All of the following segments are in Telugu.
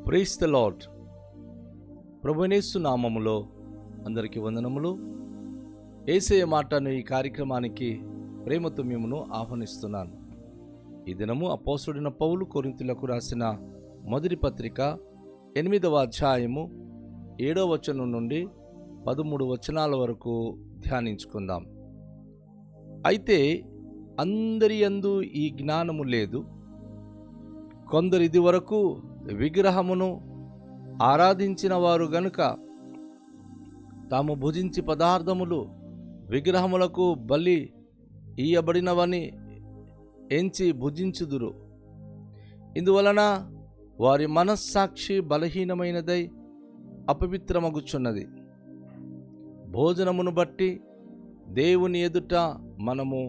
Praise the lord. ప్రభునేసు నామములో అందరికీ వందనములు. యేసయ్య మాటను ఈ కార్యక్రమానికి ప్రేమతో మిమ్మును ఆహ్వానిస్తున్నాను. ఈ దినము అపోస్తలుడైన పౌలు కొరింథీయులకు రాసిన మొదటి పత్రిక 8వ అధ్యాయము 7వ వచనం నుండి 13 వచనాల వరకు ధ్యానించుకుందాం. అయితే అందరి యందు ఈ జ్ఞానము లేదు. కొందరు ఇది వరకు విగ్రహమును ఆరాధించిన వారు గనుక తాము భుజించి పదార్థములు విగ్రహములకు బలి ఇయ్యబడినవని ఎంచి భుజించుదురు. ఇందువలన వారి మనస్సాక్షి బలహీనమైనదై అపవిత్రమగుచున్నది. భోజనమును బట్టి దేవుని ఎదుట మనము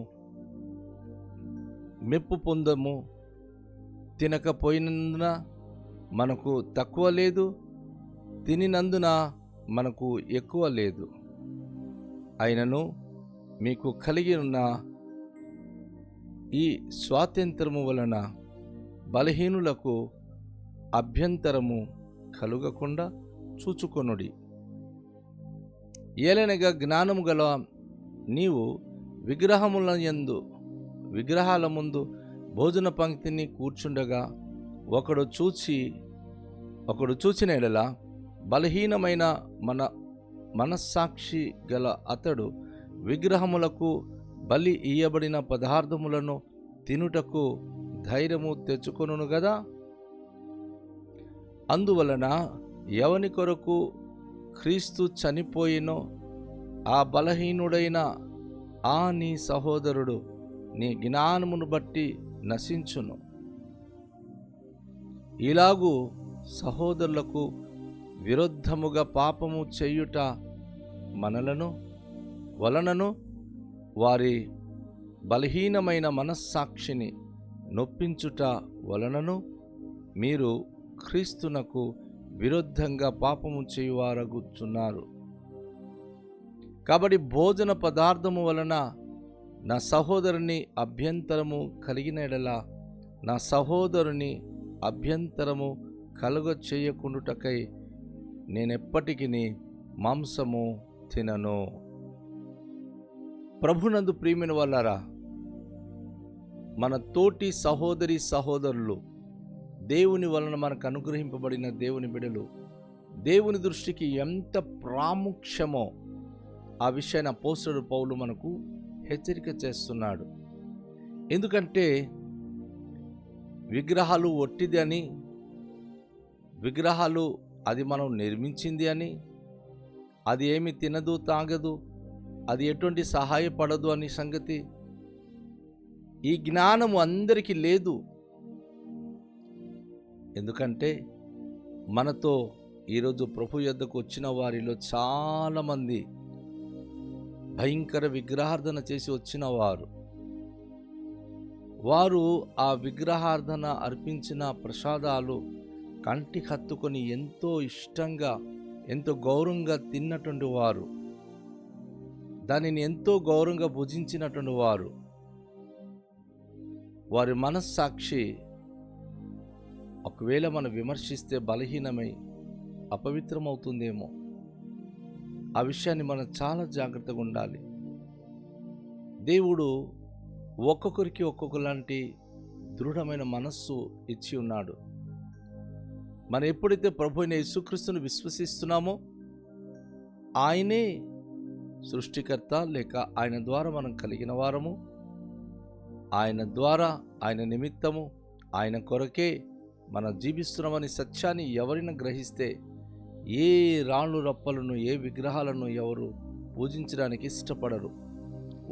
మెప్పు పొందము. తినకపోయినందున మనకు తక్కువ లేదు, తినినందున మనకు ఎక్కువ లేదు. అయినను మీకు కలిగి ఉన్న ఈ స్వాతంత్రము వలన బలహీనులకు అభ్యంతరము కలుగకుండా చూచుకొనుడి. ఏలనగా జ్ఞానము గల నీవు విగ్రహాల ముందు భోజన పంక్తిని కూర్చుండగా ఒకడు చూచిన ఎడల బలహీనమైన మనస్సాక్షి గల అతడు విగ్రహములకు బలి ఇయ్యబడిన పదార్థములను తినుటకు ధైర్యము తెచ్చుకొనును గదా. అందువలన ఎవని కొరకు క్రీస్తు చనిపోయినో ఆ బలహీనుడైన నీ సహోదరుడు నీ జ్ఞానమును బట్టి నశించును. ఇలాగూ సహోదరులకు విరుద్ధముగా పాపము చేయుట వలనను వారి బలహీనమైన మనస్సాక్షిని నొప్పించుట వలనను మీరు క్రీస్తునకు విరుద్ధంగా పాపము చేయువారగుచున్నారు. కాబట్టి భోజన పదార్థము వలన నా సహోదరుని అభ్యంతరము కలిగిన ఎడల నా సహోదరుని అభ్యంతరము కలుగ చేయకుండుటకై నేనెప్పటికీ మాంసము తినను. ప్రభునందు ప్రియమైన వాళ్ళారా, మన తోటి సహోదరులు దేవుని వలన మనకు అనుగ్రహింపబడిన దేవుని బిడ్డలు దేవుని దృష్టికి ఎంత ప్రాముఖ్యమో ఆ విషయాన్ని అపోస్తలుడు పౌలు మనకు హెచ్చరిక చేస్తున్నాడు. ఎందుకంటే విగ్రహాలు ఒట్టిది అని, విగ్రహాలు అది మనం నిర్మించింది అని, అది ఏమి తినదు తాగదు, అది ఎటువంటి సహాయపడదు అని సంగతి ఈ జ్ఞానము అందరికీ లేదు. ఎందుకంటే మనతో ఈరోజు ప్రభు యొద్దకు వచ్చిన వారిలో చాలామంది భయంకర విగ్రహార్థన చేసి వచ్చిన వారు ఆ విగ్రహార్థన అర్పించిన ప్రసాదాలు కంటికి హత్తుకొని ఎంతో ఇష్టంగా ఎంతో గౌరవంగా తిన్నటువంటి వారు, దానిని ఎంతో గౌరవంగా భుజించినటువంటి వారి మనస్సాక్షి ఒకవేళ మనం విమర్శిస్తే బలహీనమై అపవిత్రమవుతుందేమో. ఆ విషయాన్ని మనం చాలా జాగ్రత్తగా ఉండాలి. దేవుడు ఒక్కొక్కరికి ఒక్కొక్కలాంటి దృఢమైన మనస్సు ఇచ్చి ఉన్నాడు. మనం ఎప్పుడైతే ప్రభు అయిన యేసుక్రీస్తును విశ్వసిస్తున్నామో ఆయనే సృష్టికర్త, లేక ఆయన ద్వారా మనం కలిగిన వారము, ఆయన ద్వారా ఆయన నిమిత్తము ఆయన కొరకే మనం జీవిస్తున్నామని సత్యాన్ని ఎవరైనా గ్రహిస్తే ఏ రాళ్ళు రప్పలను ఏ విగ్రహాలను ఎవరు పూజించడానికి ఇష్టపడరు.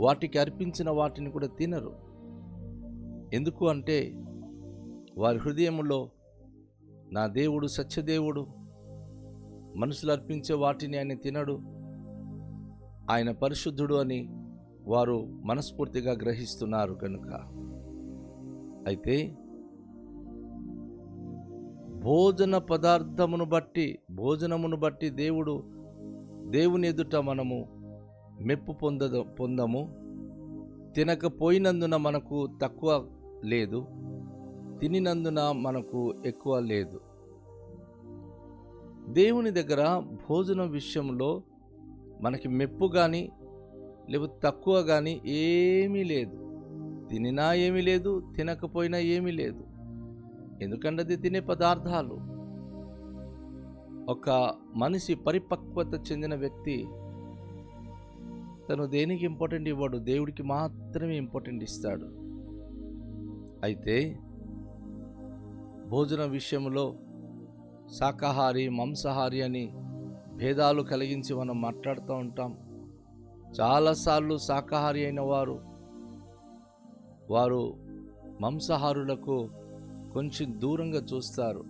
వాటికి అర్పించిన వాటిని కూడా తినరు. ఎందుకు అంటే వారి హృదయంలో నా దేవుడు సత్యదేవుడు, మనుషులు అర్పించే వాటిని ఆయన తినడు, ఆయన పరిశుద్ధుడు అని వారు మనస్ఫూర్తిగా గ్రహిస్తున్నారు కనుక. అయితే భోజనమును బట్టి దేవుని ఎదుట మనము మెప్పు పొందము. తినకపోయినందున మనకు తక్కువ లేదు, తినినందున మనకు ఎక్కువ లేదు. దేవుని దగ్గర భోజనం విషయంలో మనకి మెప్పు కానీ లేకపోతే తక్కువ కానీ ఏమీ లేదు. తినినా ఏమీ లేదు, తినకపోయినా ఏమీ లేదు. ఎందుకంటే అది తినే పదార్థాలు. ఒక మనిషి పరిపక్వత చెందిన వ్యక్తి తను దేనికి ఇంపార్టెంట్ ఇవ్వడు, దేవుడికి మాత్రమే ఇంపార్టెంట్ ఇస్తాడు. అయితే భోజన విషయంలో శాకాహారి మాంసాహారి అని భేదాలు కలిగించి మనం మాట్లాడుతూ ఉంటాం. చాలాసార్లు శాకాహారి అయిన వారు మాంసాహారులకు కొంచెం దూరంగా చూస్తారు.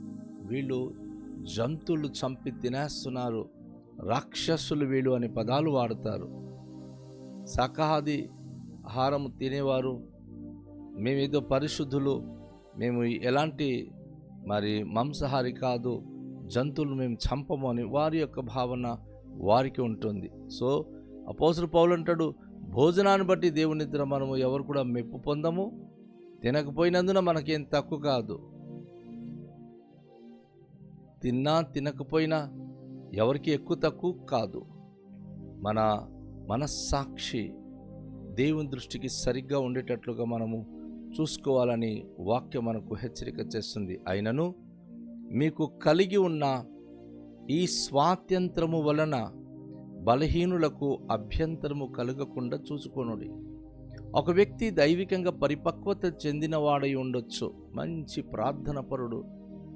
వీళ్ళు జంతువులు చంపి తినేస్తున్నారు, రాక్షసులు వీళ్ళు అనే పదాలు వాడతారు. శాకాహారి ఆహారం తినేవారు మేమేదో పరిశుద్ధులు, మేము ఎలాంటి మాంసాహారి కాదు, జంతువులు మేము చంపము అని వారి యొక్క భావన వారికి ఉంటుంది. సో అపోస్తలుడు పౌలు అంటాడు, భోజనాన్ని బట్టి దేవుని నిద్ర మనము ఎవరు కూడా మెప్పు పొందము, తినకపోయినందున మనకేం తక్కువ కాదు. తిన్నా తినకపోయినా ఎవరికి ఎక్కువ తక్కువ కాదు. మన మనస్సాక్షి దేవుని దృష్టికి సరిగ్గా ఉండేటట్లుగా మనము చూసుకోవాలని వాక్యం మనకు హెచ్చరిక చేస్తుంది. అయినను మీకు కలిగి ఉన్న ఈ స్వాతంత్రము వలన బలహీనులకు అభ్యంతరము కలగకుండా చూసుకొనుడి. ఒక వ్యక్తి దైవికంగా పరిపక్వత చెందినవాడై ఉండొచ్చు, మంచి ప్రార్థనపరుడు,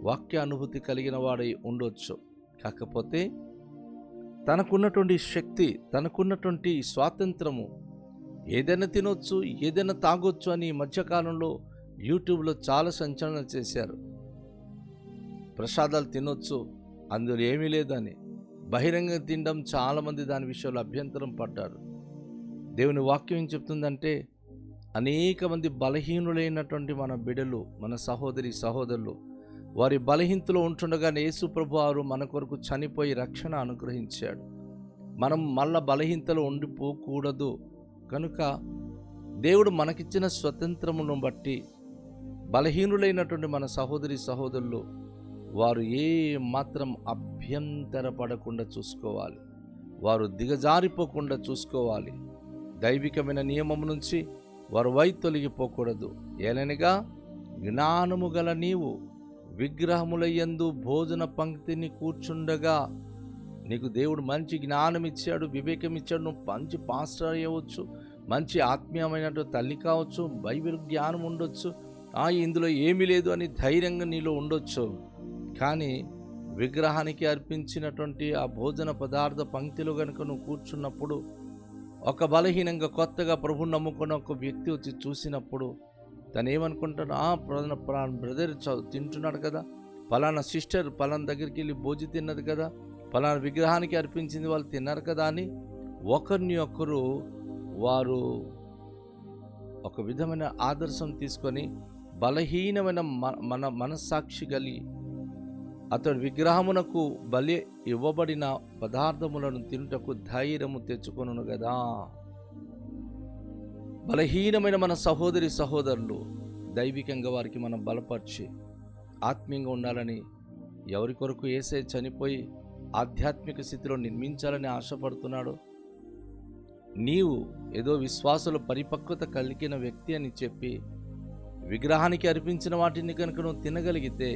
వాక్యానుభూతి కలిగిన వాడై ఉండొచ్చు. కాకపోతే తనకున్నటువంటి శక్తి, తనకున్నటువంటి స్వాతంత్రము, ఏదైనా తినొచ్చు, ఏదైనా తాగొచ్చు అని ఈ మధ్యకాలంలో యూట్యూబ్లో చాలా సంచలనం చేశారు. ప్రసాదాలు తినొచ్చు, అందులో ఏమీ లేదని బహిరంగ తినడం చాలామంది దాని విషయంలో అభ్యంతరం పడ్డారు. దేవుని వాక్యం ఏం చెప్తుందంటే, అనేక మంది బలహీనులైనటువంటి మన బిడ్డలు, మన సహోదరులు వారి బలహీనతలో ఉంటుండగానే యేసు ప్రభువారు మన కొరకు చనిపోయి రక్షణ అనుగ్రహించాడు. మనం మళ్ళా బలహీనతలో ఉండిపోకూడదు. కనుక దేవుడు మనకిచ్చిన స్వతంత్రమును బట్టి బలహీనులైనటువంటి మన సహోదరులు వారు ఏ మాత్రం అభ్యంతరపడకుండా చూసుకోవాలి, వారు దిగజారిపోకుండా చూసుకోవాలి. దైవికమైన నియమం నుంచి వారు తొలగిపోకూడదు. ఏలనగా జ్ఞానము గల నీవు విగ్రహములయందు భోజన పంక్తిని కూర్చుండగా, నీకు దేవుడు మంచి జ్ఞానం ఇచ్చాడు, వివేకం ఇచ్చాడు. నువ్వు మంచి పాస్టర్ అయ్యవచ్చు, మంచి ఆత్మీయమైనటువంటి తల్లి కావచ్చు, బైబిల్ జ్ఞానం ఉండొచ్చు, ఇందులో ఏమీ లేదు అని ధైర్యంగా నీలో ఉండొచ్చు. కానీ విగ్రహానికి అర్పించినటువంటి ఆ భోజన పదార్థ పంక్తిలో కనుక నువ్వు కూర్చున్నప్పుడు, ఒక బలహీనంగా కొత్తగా ప్రభువుని నమ్ముకున్న ఒక వ్యక్తి వచ్చి చూసినప్పుడు తను ఏమనుకుంటాడు, బ్రదర్ తింటున్నాడు కదా, పలానా సిస్టర్ పలానా దగ్గరికి వెళ్ళి భోజి తిన్నది కదా, పలానా విగ్రహానికి అర్పించింది వాళ్ళు తిన్నారు కదా అని ఒకరిని ఒకరు వారు ఒక విధమైన ఆదర్శం తీసుకొని బలహీనమైన మన మనస్సాక్షి కలిగి అతడు విగ్రహమునకు బలి ఇవ్వబడిన పదార్థములను తినుటకు ధైర్యము తెచ్చుకొనును కదా. బలహీనమైన మన సహోదరులు దైవికంగా వారికి మనం బలపరిచి ఆత్మీయంగా ఉండాలని, ఎవరి కొరకు యేసయ్య చనిపోయి ఆధ్యాత్మిక స్థితిలో నిర్మించాలని ఆశపడుతున్నాడు. నీవు ఏదో విశ్వాసుల పరిపక్వత కలిగిన వ్యక్తి అని చెప్పి విగ్రహానికి అర్పించిన వాటిని కనుక నువ్వు తినగలిగితే,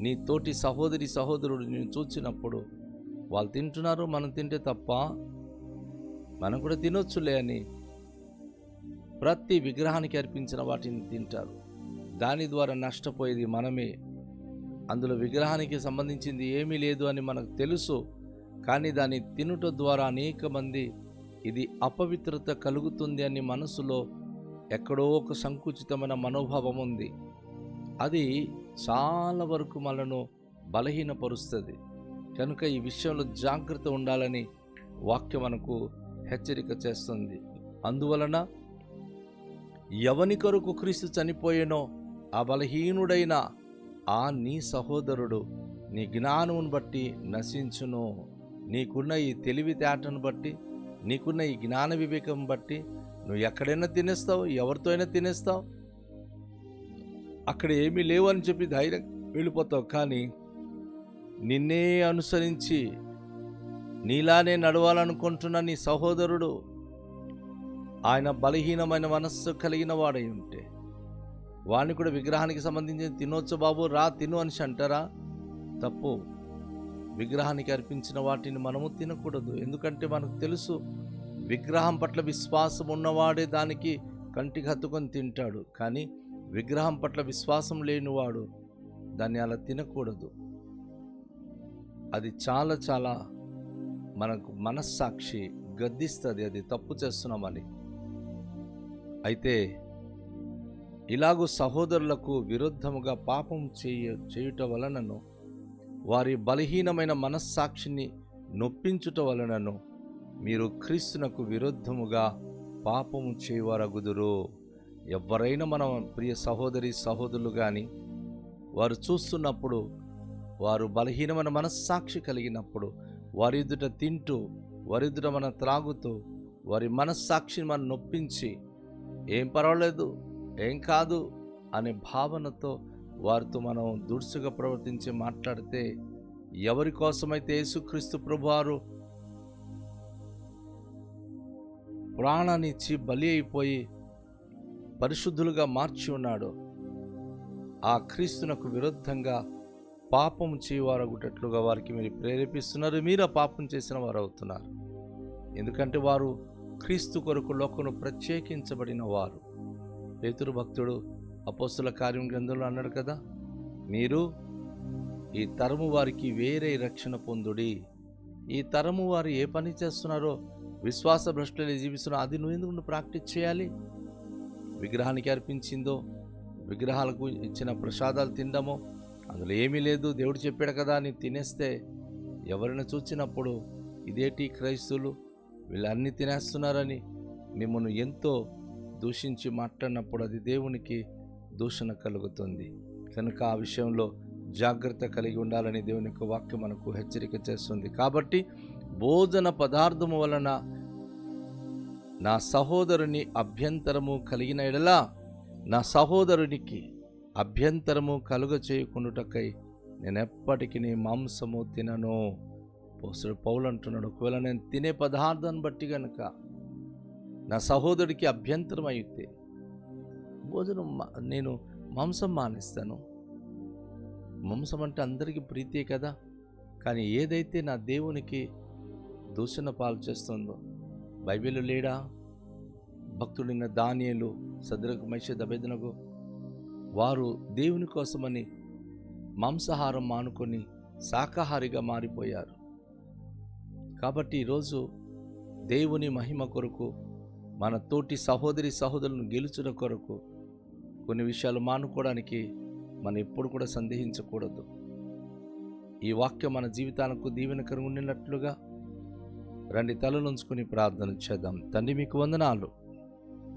నీ తోటి సహోదరుడు నేను చూసినప్పుడు వాళ్ళు తింటున్నారు, మనం తింటే తప్ప, మనం కూడా తినొచ్చులే అని ప్రతి విగ్రహానికి అర్పించిన వాటిని తింటారు. దాని ద్వారా నష్టపోయేది మనమే. అందులో విగ్రహానికి సంబంధించింది ఏమీ లేదు అని మనకు తెలుసు, కానీ దాన్ని తినుట ద్వారా అనేక మంది ఇది అపవిత్రత కలుగుతుంది అని మనసులో ఎక్కడో ఒక సంకుచితమైన మనోభావం ఉంది. అది చాలా వరకు మనను బలహీనపరుస్తుంది. కనుక ఈ విషయంలో జాగ్రత్త ఉండాలని వాక్యం మనకు హెచ్చరిక చేస్తుంది. అందువలన ఎవని కొరకు క్రీస్తు చనిపోయేనో ఆ బలహీనుడైన నీ సహోదరుడు నీ జ్ఞానమును బట్టి నశించును. నీకున్న ఈ తెలివితేటను బట్టి, నీకున్న ఈ జ్ఞాన వివేకం బట్టి నువ్వు ఎక్కడైనా తినేస్తావు, ఎవరితో అయినా తినేస్తావు, అక్కడ ఏమీ లేవు అని చెప్పి ధైర్యం వెళ్ళిపోతావు. కానీ నిన్నే అనుసరించి నీలానే నడవాలనుకుంటున్న నీ సహోదరుడు ఆయన బలహీనమైన మనస్సు కలిగిన వాడై ఉంటే వాడిని కూడా విగ్రహానికి సంబంధించిన తినొచ్చు బాబు రా తిను అని అంటారా? తప్పు. విగ్రహానికి అర్పించిన వాటిని మనము తినకూడదు. ఎందుకంటే మనకు తెలుసు విగ్రహం పట్ల విశ్వాసం ఉన్నవాడే దానికి కంటికి హత్తుకొని తింటాడు. కానీ విగ్రహం పట్ల విశ్వాసం లేనివాడు దాన్ని అలా తినకూడదు. అది చాలా చాలా మనకు మనస్సాక్షి గద్దిస్తుంది, అది తప్పు చేస్తున్నామని. అయితే ఇలాగూ సహోదరులకు విరుద్ధముగా పాపం చేయుట వలనను వారి బలహీనమైన మనస్సాక్షిని నొప్పించుట వలనను మీరు క్రీస్తునకు విరుద్ధముగా పాపము చేయవారగుదురు. ఎవరైనా మన ప్రియ సహోదరి సహోదరులు కానీ వారు చూస్తున్నప్పుడు, వారు బలహీనమైన మనస్సాక్షి కలిగినప్పుడు వారి ఎదుట తింటూ, వారి ఎదుట మనం త్రాగుతూ, వారి మనస్సాక్షిని మనం నొప్పించి ఏం పర్వాలేదు, ఏం కాదు అనే భావనతో వారితో మనం దురుసుగా ప్రవర్తించి మాట్లాడితే, ఎవరి కోసమైతే యేసుక్రీస్తు ప్రభువారు ప్రాణాన్ని ఇచ్చి బలి అయిపోయి పరిశుద్ధులుగా మార్చి ఉన్నాడో ఆ క్రీస్తునకు విరుద్ధంగా పాపం చేయవారగుటట్లుగా వారికి మీరు ప్రేరేపిస్తున్నారు. మీరు ఆ పాపం చేసిన వారు అవుతున్నారు. ఎందుకంటే వారు క్రీస్తు కొరకు లోకంలో ప్రత్యేకించబడిన వారు. పేతురు భక్తుడు అపోస్తుల కార్యం గ్రంథంలో అన్నాడు కదా, మీరు ఈ తరము వారికి వేరే రక్షణ పొందుడి. ఈ తరము వారు ఏ పని చేస్తున్నారో, విశ్వాస భ్రష్టులు జీవిస్తున్నారో అది నువ్వు ప్రాక్టీస్ చేయాలి. విగ్రహానికి అర్పించిందో, విగ్రహాలకు ఇచ్చిన ప్రసాదాలు తినడమో అందులో ఏమీ లేదు, దేవుడు చెప్పాడు కదా అని తినేస్తే ఎవరిని చూచినప్పుడు ఇదేటి క్రైస్తువులు వీళ్ళన్నీ తినేస్తున్నారని మిమ్మల్ని ఎంతో దూషించి మాట్లాడినప్పుడు అది దేవునికి దూషణ కలుగుతుంది. కనుక ఆ విషయంలో జాగ్రత్త కలిగి ఉండాలని దేవుని యొక్క వాక్యం మనకు హెచ్చరిక చేస్తుంది. కాబట్టి భోజన పదార్థము వలన నా సహోదరుని అభ్యంతరము కలిగిన ఎడలా నా సహోదరునికి అభ్యంతరము కలుగ చేయకుండాటకై నేను ఎప్పటికీ మాంసము తినను. అపోస్తలుడు పౌలు అంటున్నాడు, ఒకవేళ నేను తినే పదార్థాన్ని బట్టి కనుక నా సహోదరుడికి అభ్యంతరం అయితే భోజనం నేను మాంసం మానేస్తాను. మాంసం అంటే అందరికీ ప్రీతే కదా. కానీ ఏదైతే నా దేవునికి దూషణ పాలు చేస్తుందో, బైబిల్ లేడా? భక్తుడైన దానియేలు, సద్రకు, మేషకు, అబేద్నెగో వారు దేవుని కోసమని మాంసాహారం మానుకొని శాకాహారిగా మారిపోయారు. కాబట్టి ఈరోజు దేవుని మహిమ కొరకు, మన తోటి సహోదరి సహోదరులను గెలుచుట కొరకు కొన్ని విషయాలు మానుకోవడానికి మనం ఎప్పుడు కూడా సందేహించకూడదు. ఈ వాక్యం మన జీవితాలకు దీవెనకరంగా ఉండినట్లుగా రండి తలలుంచుకుని ప్రార్థన చేద్దాం. తండ్రి, మీకు వందనాలు.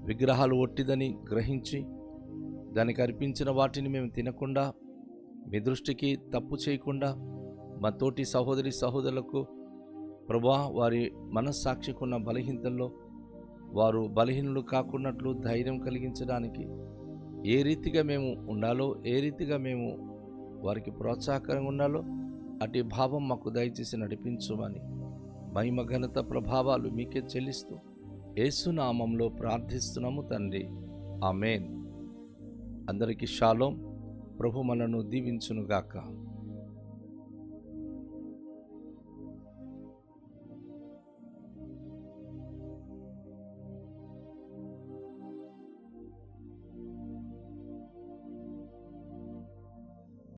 విగ్రహాలు ఒట్టిదని గ్రహించి దానికి అర్పించిన వాటిని మేము తినకుండా, మీ దృష్టికి తప్పు చేయకుండా మా తోటి సహోదరి సహోదరులకు ప్రభువా వారి మనస్సాక్షికున్న బలహీనతల్లో వారు బలహీనులు కాకున్నట్లు ధైర్యం కలిగించడానికి ఏ రీతిగా మేము ఉండాలో, ఏ రీతిగా మేము వారికి ప్రోత్సాహకరంగా ఉండాలో అటు భావం మాకు దయచేసి నడిపించుమని మహిమ ఘనత ప్రభావాలు మీకే చెల్లిస్తూ యేసు నామంలో ప్రార్థిస్తున్నాము తండ్రి, ఆమేన్. అందరికీ షాలోం. ప్రభు మనను దీవించునుగాక.